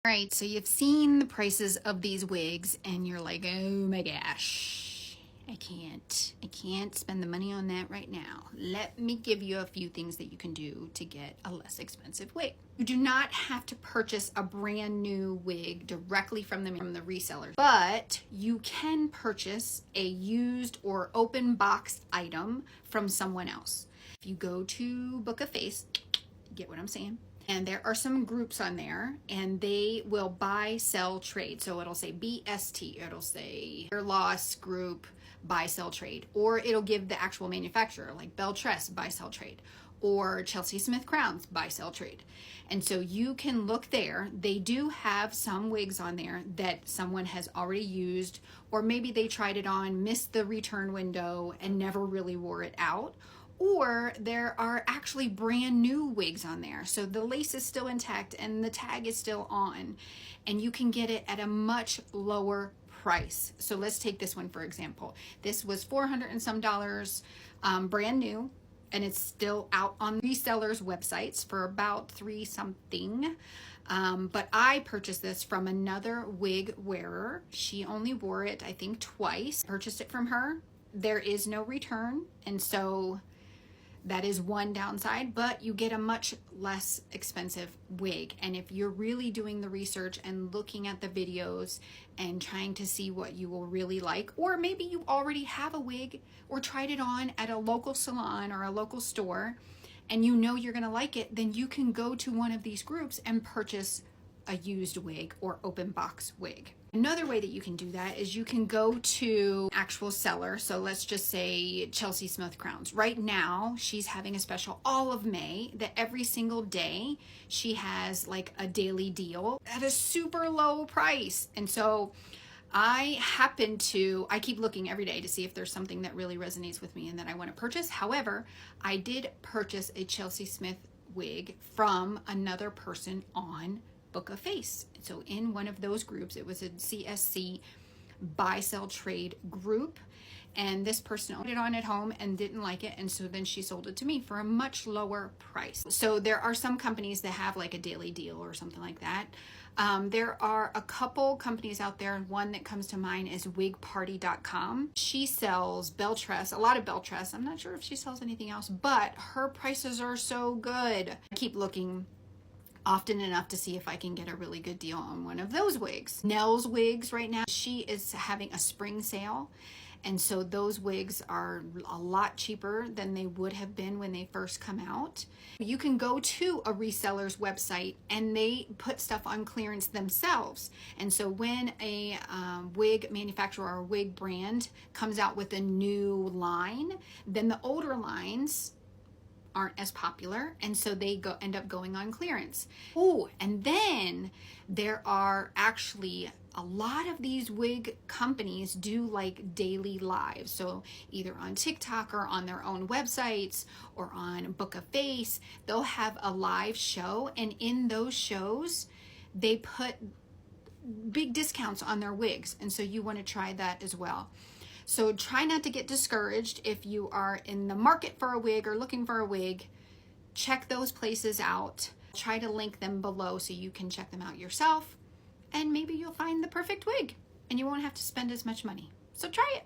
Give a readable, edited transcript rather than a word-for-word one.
All right, so you've seen the prices of these wigs and you're like, oh my gosh, I can't spend the money on that right now. Let me give you a few things that you can do to get a less expensive wig. You do not have to purchase a brand new wig directly from the reseller, but you can purchase a used or open box item from someone else. If you go to Book a Face, get what I'm saying? And there are some groups on there and they will buy, sell, trade. So it'll say BST, it'll say Hair Loss Group, buy, sell, trade. Or it'll give the actual manufacturer like Belle Tress, buy, sell, trade. Or Chelsea Smith Crowns, buy, sell, trade. And so you can look there. They do have some wigs on there that someone has already used, or maybe they tried it on, missed the return window and never really wore it out. Or there are actually brand new wigs on there. So the lace is still intact and the tag is still on, and you can get it at a much lower price. So let's take this one for example. This was $400 and some, brand new, and it's still out on resellers' websites for about $3 something. But I purchased this from another wig wearer. She only wore it, I think, twice. Purchased it from her. There is no return, and so that is one downside, but you get a much less expensive wig. And if you're really doing the research and looking at the videos and trying to see what you will really like, or maybe you already have a wig or tried it on at a local salon or a local store and you know you're gonna like it, then you can go to one of these groups and purchase a used wig or open box wig. Another way that you can do that is you can go to actual seller. So let's just say Chelsea Smith Crowns. Right now, she's having a special all of May that every single day she has like a daily deal at a super low price. And so I keep looking every day to see if there's something that really resonates with me and that I want to purchase. However, I did purchase a Chelsea Smith wig from another person on Book a Face. So in one of those groups, it was a CSC buy, sell, trade group, and this person owned it on at home and didn't like it, and so then she sold it to me for a much lower price. So there are some companies that have like a daily deal or something like that. There are a couple companies out there. One that comes to mind is wigparty.com. She sells Belle Tress, a lot of Belle Tress. I'm not sure if she sells anything else, but her prices are so good. I keep looking often enough to see if I can get a really good deal on one of those wigs. Nell's Wigs right now, she is having a spring sale, and so those wigs are a lot cheaper than they would have been when they first come out. You can go to a reseller's website and they put stuff on clearance themselves, and so when a wig manufacturer or wig brand comes out with a new line, then the older lines aren't as popular, and so they end up going on clearance. Oh, and then there are actually a lot of these wig companies do like daily lives, so either on TikTok or on their own websites or on Book a Face, they'll have a live show, and in those shows they put big discounts on their wigs, and so you want to try that as well. So try not to get discouraged if you are in the market for a wig or looking for a wig. Check those places out. Try to link them below so you can check them out yourself, and maybe you'll find the perfect wig and you won't have to spend as much money. So try it.